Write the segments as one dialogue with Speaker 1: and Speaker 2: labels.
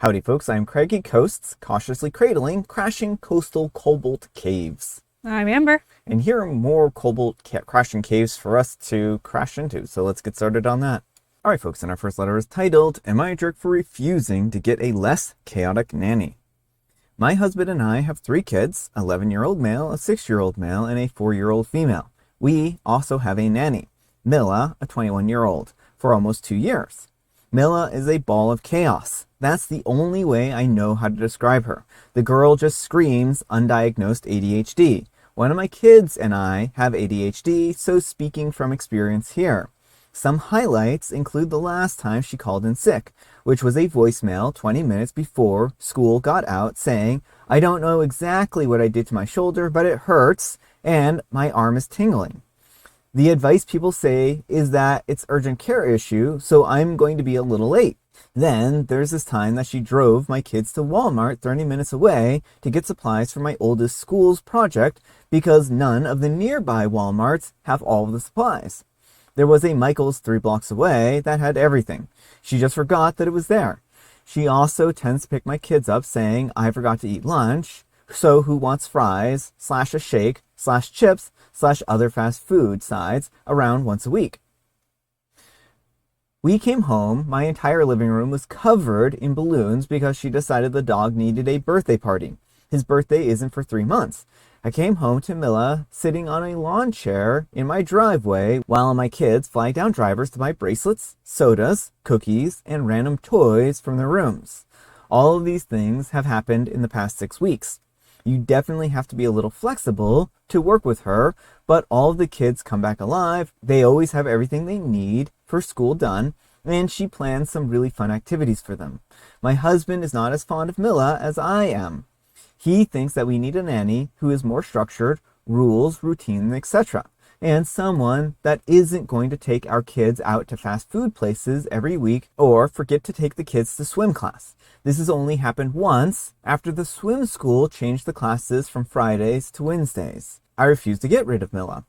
Speaker 1: Howdy folks, I'm Craggy Coasts, cautiously cradling crashing coastal cobalt caves.
Speaker 2: I'm Amber.
Speaker 1: And here are more cobalt crashing caves for us to crash into, so let's get started on that. Alright folks, and our first letter is titled, Am I a Jerk for Refusing to Get a Less Chaotic Nanny? My husband and I have 3 kids, 11-year-old male, a 6-year-old male, and a 4-year-old female. We also have a nanny, Mila, a 21-year-old, for almost 2 years. Mila is a ball of chaos. That's the only way I know how to describe her. The girl just screams undiagnosed ADHD. One of my kids and I have ADHD, so speaking from experience here. Some highlights include the last time she called in sick, which was a voicemail 20 minutes before school got out saying, I don't know exactly what I did to my shoulder, but it hurts, and my arm is tingling. The advice people say is that it's urgent care issue, so I'm going to be a little late. Then there's this time that she drove my kids to Walmart 30 minutes away to get supplies for my oldest school's project because none of the nearby Walmarts have all of the supplies. There was a Michael's 3 blocks away that had everything. She just forgot that it was there. She also tends to pick my kids up saying, I forgot to eat lunch, so who wants fries, / a shake, / chips, / other fast food sides around once a week. We came home, my entire living room was covered in balloons because she decided the dog needed a birthday party. His birthday isn't for 3 months. I came home to Mila sitting on a lawn chair in my driveway while my kids flag down drivers to buy bracelets, sodas, cookies, and random toys from their rooms. All of these things have happened in the past 6 weeks. You definitely have to be a little flexible to work with her, but all of the kids come back alive. They always have everything they need for school done, and she plans some really fun activities for them. My husband is not as fond of Mila as I am. He thinks that we need a nanny who is more structured, rules, routine, etc., and someone that isn't going to take our kids out to fast food places every week or forget to take the kids to swim class. This has only happened once after the swim school changed the classes from Fridays to Wednesdays. I refuse to get rid of Mila.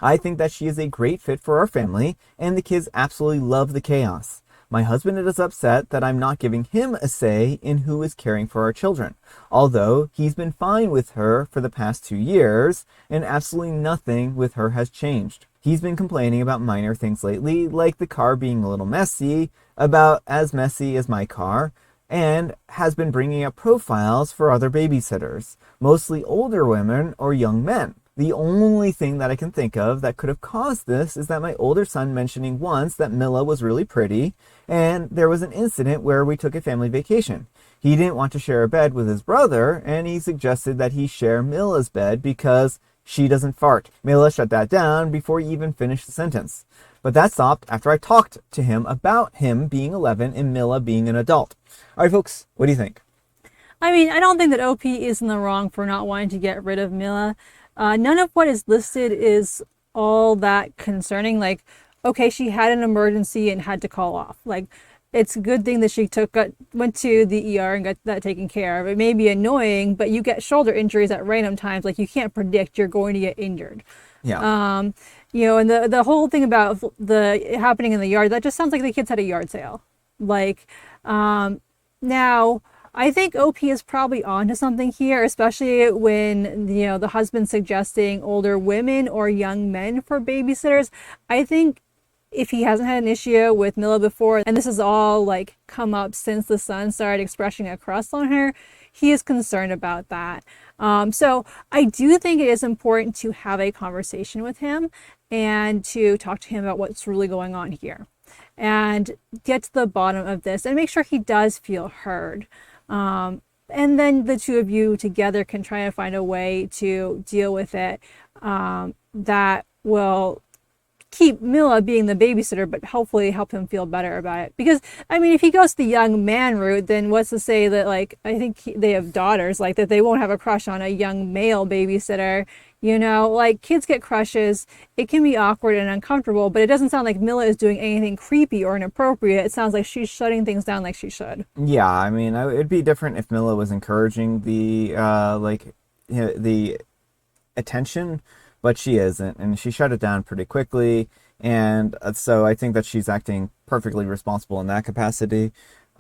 Speaker 1: I think that she is a great fit for our family, and the kids absolutely love the chaos. My husband is upset that I'm not giving him a say in who is caring for our children, although he's been fine with her for the past 2 years, and absolutely nothing with her has changed. He's been complaining about minor things lately, like the car being a little messy, about as messy as my car, and has been bringing up profiles for other babysitters, mostly older women or young men. The only thing that I can think of that could have caused this is that my older son mentioning once that Mila was really pretty, and there was an incident where we took a family vacation. He didn't want to share a bed with his brother, and he suggested that he share Mila's bed because she doesn't fart. Mila shut that down before he even finished the sentence. But that stopped after I talked to him about him being 11 and Mila being an adult. All right, folks, what do you think?
Speaker 2: I mean, I don't think that OP is in the wrong for not wanting to get rid of Mila. None of what is listed is all that concerning. Like, okay, she had an emergency and had to call off. Like, it's a good thing that she went to the ER and got that taken care of. It may be annoying, but you get shoulder injuries at random times. Like, you can't predict you're going to get injured.
Speaker 1: Yeah.
Speaker 2: And the whole thing about the happening in the yard, that just sounds like the kids had a yard sale. Like, now, I think OP is probably onto something here, especially when, the husband's suggesting older women or young men for babysitters. I think if he hasn't had an issue with Mila before, and this has all like come up since the son started expressing a crush on her, he is concerned about that. So I do think it is important to have a conversation with him and to talk to him about what's really going on here and get to the bottom of this and make sure he does feel heard. And then the two of you together can try and find a way to deal with it that will keep Mila being the babysitter, but hopefully help him feel better about it. Because, I mean, if he goes the young man route, then what's to say that, like, I think they have daughters, like, that they won't have a crush on a young male babysitter. Like, kids get crushes. It can be awkward and uncomfortable, but it doesn't sound like Mila is doing anything creepy or inappropriate. It sounds like she's shutting things down like she should.
Speaker 1: Yeah, I mean, it'd be different if Mila was encouraging the attention, but she isn't, and she shut it down pretty quickly, and so I think that she's acting perfectly responsible in that capacity.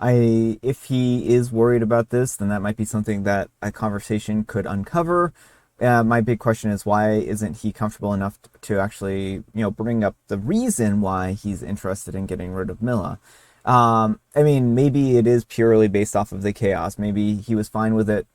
Speaker 1: If he is worried about this, then that might be something that a conversation could uncover. My big question is, why isn't he comfortable enough to actually, bring up the reason why he's interested in getting rid of Mila? I mean, maybe it is purely based off of the chaos. Maybe he was fine with it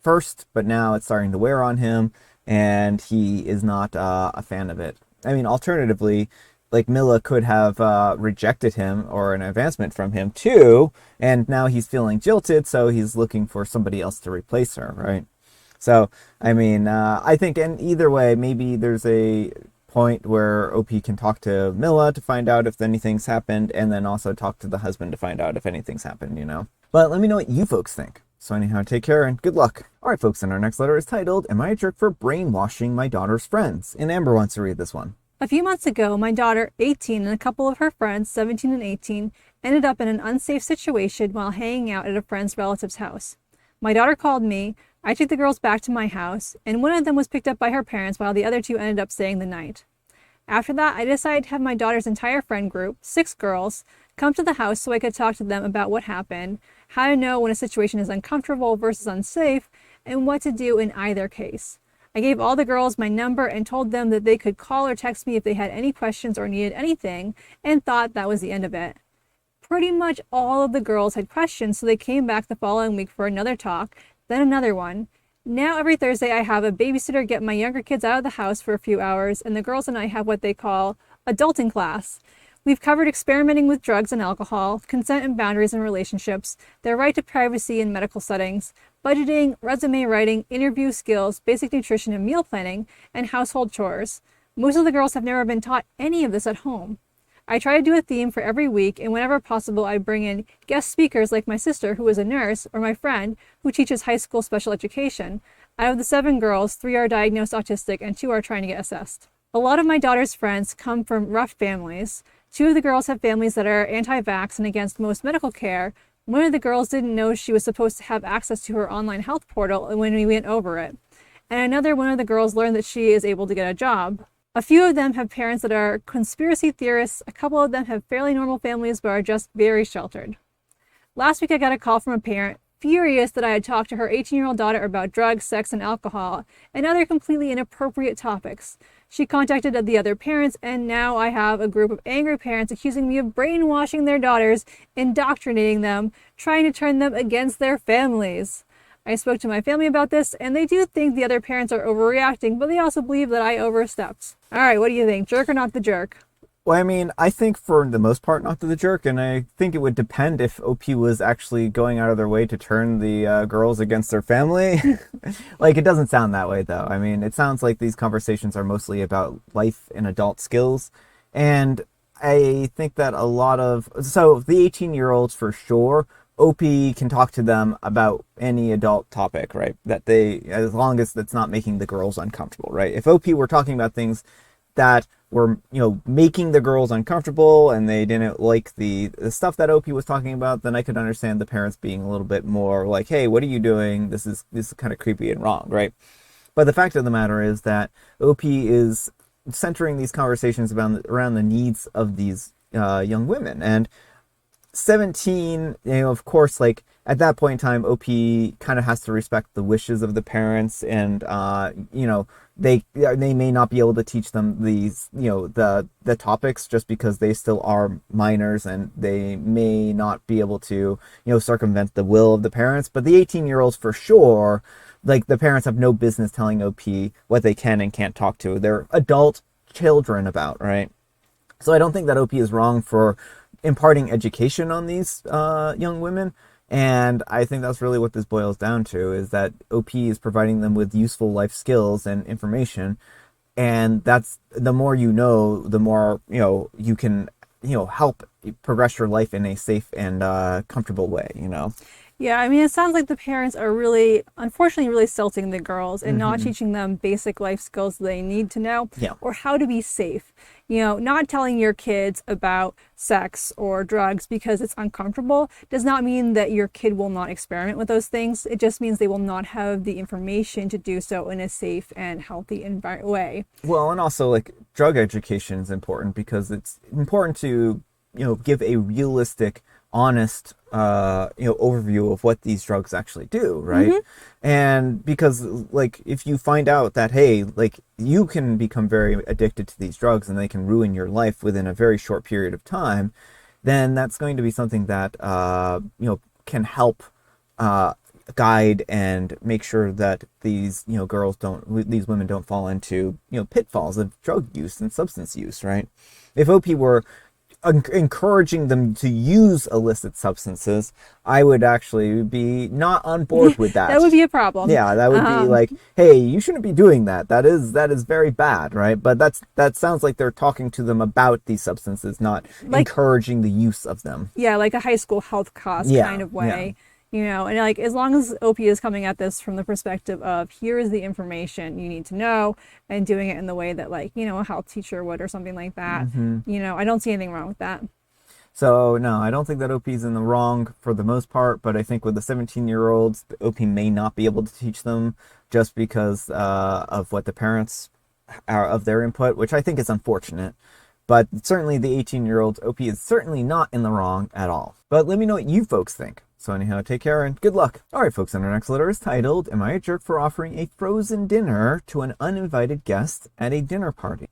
Speaker 1: first, but now it's starting to wear on him, and he is not a fan of it. I mean, alternatively, like Mila could have rejected him or an advancement from him too, and now he's feeling jilted, so he's looking for somebody else to replace her, right? So, I mean, I think in either way, maybe there's a point where OP can talk to Mila to find out if anything's happened, and then also talk to the husband to find out if anything's happened. But let me know what you folks think. So anyhow, take care and good luck. All right, folks, and our next letter is titled, Am I a Jerk for Brainwashing My Daughter's Friends? And Amber wants to read this one.
Speaker 2: A few months ago, my daughter, 18, and a couple of her friends, 17 and 18, ended up in an unsafe situation while hanging out at a friend's relative's house. My daughter called me, I took the girls back to my house, and one of them was picked up by her parents while the other two ended up staying the night. After that, I decided to have my daughter's entire friend group, 6 girls, come to the house so I could talk to them about what happened, how to know when a situation is uncomfortable versus unsafe, and what to do in either case. I gave all the girls my number and told them that they could call or text me if they had any questions or needed anything, and thought that was the end of it. Pretty much all of the girls had questions, so they came back the following week for another talk, then another one. Now every Thursday I have a babysitter get my younger kids out of the house for a few hours, and the girls and I have what they call adulting class. We've covered experimenting with drugs and alcohol, consent and boundaries in relationships, their right to privacy in medical settings, budgeting, resume writing, interview skills, basic nutrition and meal planning, and household chores. Most of the girls have never been taught any of this at home. I try to do a theme for every week, and whenever possible I bring in guest speakers like my sister, who is a nurse, or my friend, who teaches high school special education. Out of the 7 girls, 3 are diagnosed autistic and 2 are trying to get assessed. A lot of my daughter's friends come from rough families. 2 of the girls have families that are anti-vax and against most medical care. One of the girls didn't know she was supposed to have access to her online health portal when we went over it. And another one of the girls learned that she is able to get a job. A few of them have parents that are conspiracy theorists. A couple of them have fairly normal families but are just very sheltered. Last week I got a call from a parent furious that I had talked to her 18-year-old daughter about drugs, sex, and alcohol, and other completely inappropriate topics. She contacted the other parents, and now I have a group of angry parents accusing me of brainwashing their daughters, indoctrinating them, trying to turn them against their families. I spoke to my family about this, and they do think the other parents are overreacting, but they also believe that I overstepped. All right, what do you think? Jerk or not the jerk?
Speaker 1: Well, I mean, I think for the most part, not to the jerk, and I think it would depend if OP was actually going out of their way to turn the girls against their family. Like, it doesn't sound that way, though. I mean, it sounds like these conversations are mostly about life and adult skills, and I think that so the 18-year-olds for sure, OP can talk to them about any adult topic, right? As long as that's not making the girls uncomfortable, right? If OP were talking about things that were, making the girls uncomfortable and they didn't like the stuff that OP was talking about, then I could understand the parents being a little bit more like, hey, what are you doing? This is kind of creepy and wrong, right? But the fact of the matter is that OP is centering these conversations around the needs of these young women. And 17, of course, like at that point in time, OP kind of has to respect the wishes of the parents, and they may not be able to teach them these the topics just because they still are minors, and they may not be able to circumvent the will of the parents. But the 18-year-olds for sure, like the parents have no business telling OP what they can and can't talk to their adult children about, right? So I don't think that OP is wrong for imparting education on these young women, and I think that's really what this boils down to, is that OP is providing them with useful life skills and information, and that's the more the more you can help progress your life in a safe and comfortable way.
Speaker 2: Yeah, I mean, it sounds like the parents are unfortunately, really silting the girls and not teaching them basic life skills they need to know, or how to be safe. Not telling your kids about sex or drugs because it's uncomfortable does not mean that your kid will not experiment with those things. It just means they will not have the information to do so in a safe and healthy way.
Speaker 1: Well, and also, like, drug education is important because it's important to give a realistic honest overview of what these drugs actually do, right? And because like if you find out that hey, like you can become very addicted to these drugs and they can ruin your life within a very short period of time, then that's going to be something that can help guide and make sure that these these women don't fall into pitfalls of drug use and substance use, right? If OP were encouraging them to use illicit substances, I would actually be not on board with that.
Speaker 2: That would be a problem.
Speaker 1: Yeah, that would be like, hey, you shouldn't be doing that. That is very bad, right? But that sounds like they're talking to them about these substances, not like, encouraging the use of them.
Speaker 2: Yeah, like a high school health class kind of way. And like as long as OP is coming at this from the perspective of here is the information you need to know and doing it in the way that like, a health teacher would or something like that, I don't see anything wrong with that.
Speaker 1: So no, I don't think that OP is in the wrong for the most part, but I think with the 17-year-olds, the OP may not be able to teach them just because of what the parents are of their input, which I think is unfortunate. But certainly the 18-year-olds, OP is certainly not in the wrong at all. But let me know what you folks think. So anyhow, take care and good luck. All right, folks, and our next letter is titled, Am I a Jerk for Offering a Frozen Dinner to an Uninvited Guest at a Dinner Party?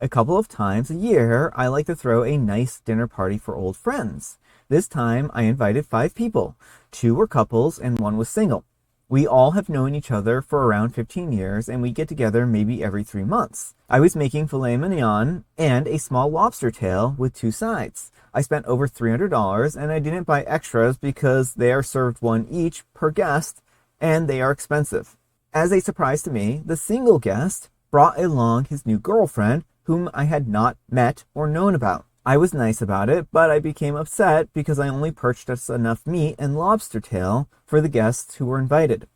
Speaker 1: A couple of times a year, I like to throw a nice dinner party for old friends. This time, I invited 5 people. 2 were couples and 1 was single. We all have known each other for around 15 years, and we get together maybe every 3 months. I was making filet mignon and a small lobster tail with 2 sides. I spent over $300, and I didn't buy extras because they are served 1 each per guest, and they are expensive. As a surprise to me, the single guest brought along his new girlfriend, whom I had not met or known about. I was nice about it, but I became upset because I only purchased enough meat and lobster tail for the guests who were invited.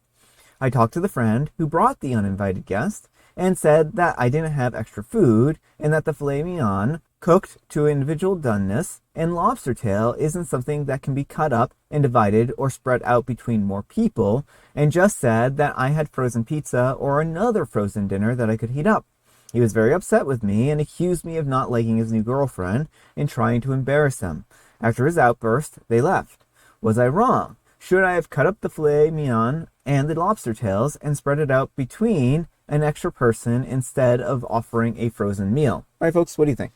Speaker 1: I talked to the friend who brought the uninvited guest and said that I didn't have extra food and that the filet mignon cooked to individual doneness and lobster tail isn't something that can be cut up and divided or spread out between more people, and just said that I had frozen pizza or another frozen dinner that I could heat up. He was very upset with me and accused me of not liking his new girlfriend and trying to embarrass them. After his outburst, they left. Was I wrong? Should I have cut up the filet mignon and the lobster tails and spread it out between an extra person instead of offering a frozen meal? All right, folks, what do you think?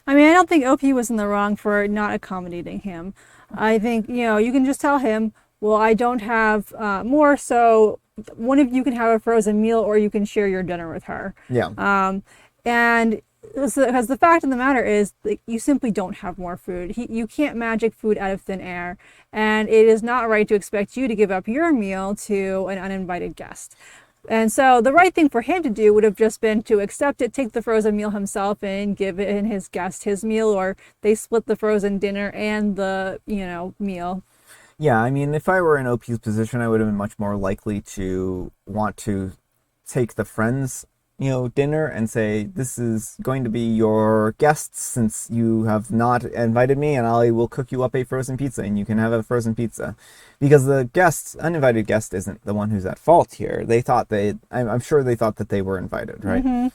Speaker 2: I mean, I don't think OP was in the wrong for not accommodating him. I think, you can just tell him, well, I don't have more, so one of you can have a frozen meal or you can share your dinner with her.
Speaker 1: Yeah.
Speaker 2: And because the fact of the matter is that you simply don't have more food. You can't magic food out of thin air. And it is not right to expect you to give up your meal to an uninvited guest. And so the right thing for him to do would have just been to accept it, take the frozen meal himself and give it his guest his meal, or they split the frozen dinner and the, meal.
Speaker 1: Yeah, I mean, if I were in OP's position, I would have been much more likely to want to take the friends, dinner and say, this is going to be your guests since you have not invited me, and I will cook you up a frozen pizza and you can have a frozen pizza. Because the uninvited guest isn't the one who's at fault here. I'm sure they thought that they were invited, right? Mm-hmm.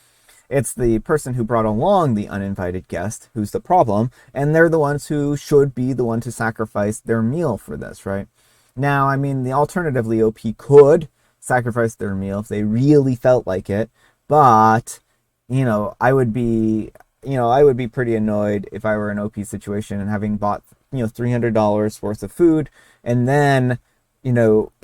Speaker 1: It's the person who brought along the uninvited guest who's the problem, and they're the ones who should be the one to sacrifice their meal for this, right? Now, I mean, alternatively, OP could sacrifice their meal if they really felt like it, but, I would be pretty annoyed if I were in OP's situation and having bought, $300 worth of food and then,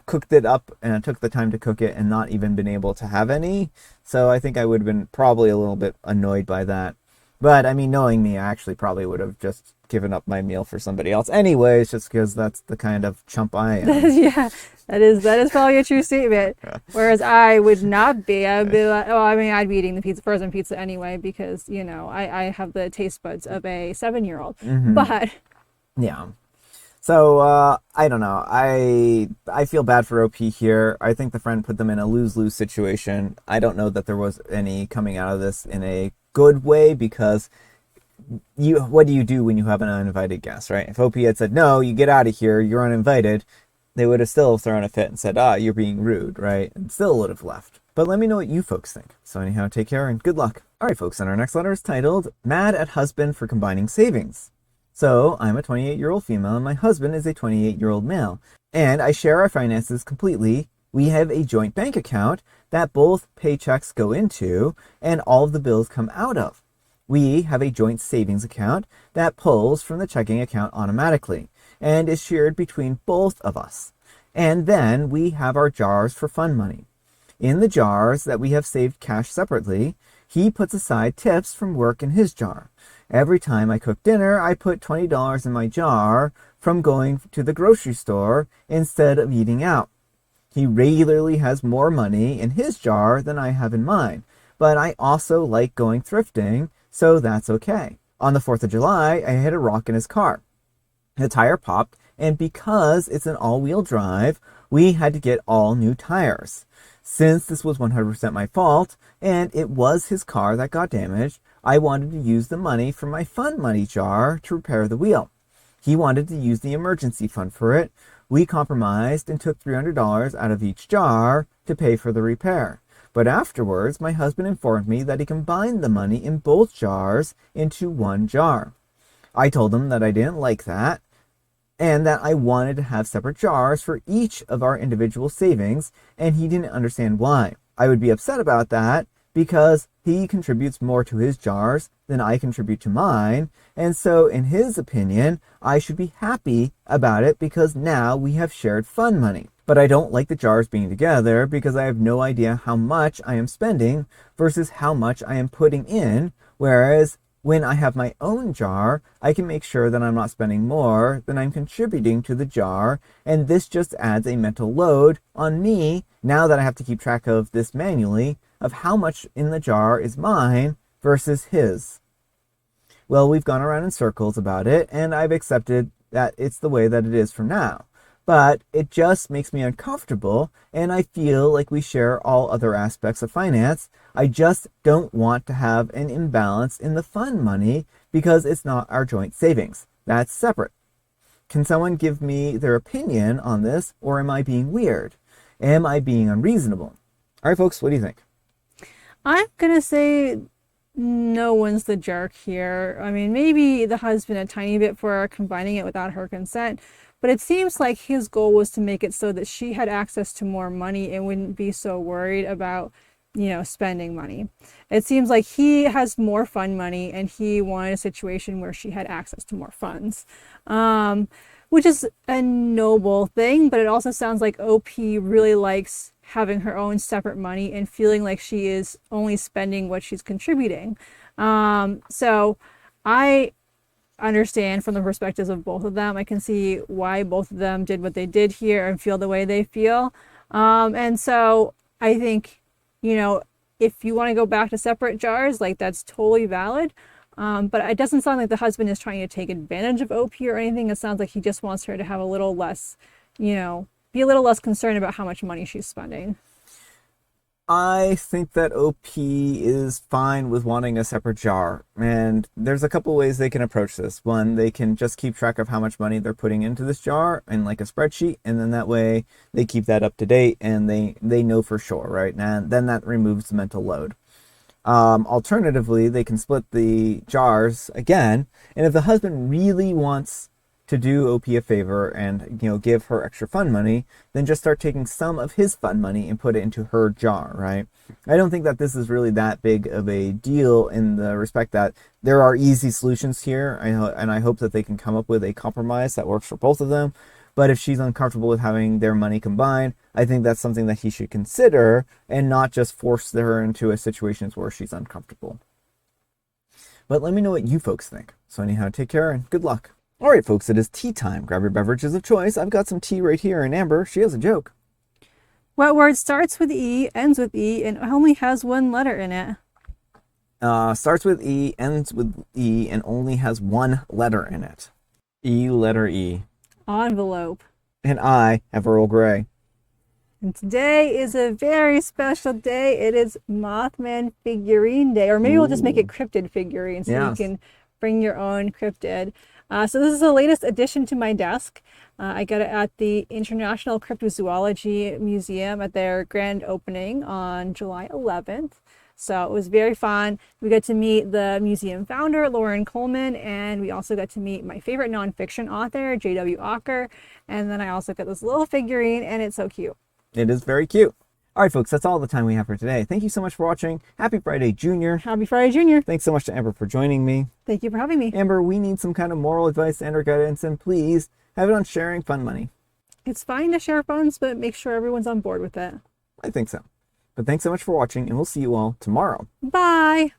Speaker 1: cooked it up and took the time to cook it and not even been able to have any. So I think I would have been probably a little bit annoyed by that. But I mean, knowing me, I actually probably would have just given up my meal for somebody else anyways, just because that's the kind of chump I am.
Speaker 2: Yeah, that is probably a true statement. Whereas I would not be. I would be like, I'd be eating the frozen pizza anyway because, I have the taste buds of a 7-year-old. Mm-hmm. But
Speaker 1: yeah. So, I don't know. I feel bad for OP here. I think the friend put them in a lose-lose situation. I don't know that there was any coming out of this in a good way, because what do you do when you have an uninvited guest, right? If OP had said, no, you get out of here, you're uninvited, they would have still thrown a fit and said, you're being rude, right? And still would have left. But let me know what you folks think. So anyhow, take care and good luck. All right, folks, and our next letter is titled, Mad at Husband for Combining Savings. So I'm a 28-year-old female and my husband is a 28-year-old male. And I share our finances completely. We have a joint bank account that both paychecks go into and all of the bills come out of. We have a joint savings account that pulls from the checking account automatically and is shared between both of us. And then we have our jars for fun money. In the jars that we have saved cash separately, he puts aside tips from work in his jar. Every time I cook dinner, I put $20 in my jar from going to the grocery store instead of eating out. He regularly has more money in his jar than I have in mine, but I also like going thrifting, so that's okay. On the 4th of July, I hit a rock in his car. The tire popped, and because it's an all-wheel drive, we had to get all new tires. Since this was 100% my fault, and it was his car that got damaged, I wanted to use the money from my fun money jar to repair the wheel. He wanted to use the emergency fund for it. We compromised and took $300 out of each jar to pay for the repair. But afterwards, my husband informed me that he combined the money in both jars into one jar. I told him that I didn't like that and that I wanted to have separate jars for each of our individual savings, and he didn't understand why. I would be upset about that because he contributes more to his jars than I contribute to mine, and so in his opinion, I should be happy about it because now we have shared fun money. But I don't like the jars being together because I have no idea how much I am spending versus how much I am putting in, whereas when I have my own jar, I can make sure that I'm not spending more than I'm contributing to the jar, and this just adds a mental load on me now that I have to keep track of this manually of how much in the jar is mine versus his. Well, we've gone around in circles about it, and I've accepted that it's the way that it is for now. But it just makes me uncomfortable, and I feel like we share all other aspects of finance. I just don't want to have an imbalance in the fund money because it's not our joint savings. That's separate. Can someone give me their opinion on this, or am I being weird? Am I being unreasonable? All right, folks, what do you think?
Speaker 2: I'm gonna say no one's the jerk here. I mean, maybe the husband a tiny bit for combining it without her consent, but it seems like his goal was to make it so that she had access to more money and wouldn't be so worried about, spending money. It seems like he has more fun money and he wanted a situation where she had access to more funds, which is a noble thing, but it also sounds like OP really likes having her own separate money and feeling like she is only spending what she's contributing. So I understand from the perspectives of both of them. I can see why both of them did what they did here and feel the way they feel. And so I think, if you want to go back to separate jars, like that's totally valid. But it doesn't sound like the husband is trying to take advantage of OP or anything. It sounds like he just wants her to have a little less, be a little less concerned about how much money she's spending.
Speaker 1: I think that OP is fine with wanting a separate jar, and there's a couple ways they can approach this. One, they can just keep track of how much money they're putting into this jar in like a spreadsheet, and then that way they keep that up to date and they know for sure, right? And then that removes the mental load. Alternatively, they can split the jars again, and if the husband really wants to do OP a favor and give her extra fun money, then just start taking some of his fun money and put it into her jar, right? I don't think that this is really that big of a deal in the respect that there are easy solutions here, and I hope that they can come up with a compromise that works for both of them. But if she's uncomfortable with having their money combined, I think that's something that he should consider and not just force her into a situation where she's uncomfortable. But let me know what you folks think. So anyhow, take care and good luck. All right, folks, it is tea time. Grab your beverages of choice. I've got some tea right here, and Amber, she has a joke.
Speaker 2: What word starts with E, ends with E, and only has one letter in it?
Speaker 1: Starts with E, ends with E, and only has one letter in it. E, letter E.
Speaker 2: Envelope.
Speaker 1: And I have Earl Grey.
Speaker 2: And today is a very special day. It is Mothman Figurine Day, or maybe we'll just make it cryptid figurine so you can bring your own cryptid. So this is the latest addition to my desk. I got it at the International Cryptozoology Museum at their grand opening on July 11th. So it was very fun. We got to meet the museum founder, Lauren Coleman, and we also got to meet my favorite nonfiction author, J.W. Ocker. And then I also got this little figurine, and it's so cute.
Speaker 1: It is very cute. All right, folks, that's all the time we have for today. Thank you so much for watching. Happy Friday, Junior.
Speaker 2: Happy Friday, Junior.
Speaker 1: Thanks so much to Amber for joining me.
Speaker 2: Thank you for having me.
Speaker 1: Amber, we need some kind of moral advice and or guidance, and please have it on sharing fun money.
Speaker 2: It's fine to share funds, but make sure everyone's on board with it.
Speaker 1: I think so. But thanks so much for watching, and we'll see you all tomorrow.
Speaker 2: Bye.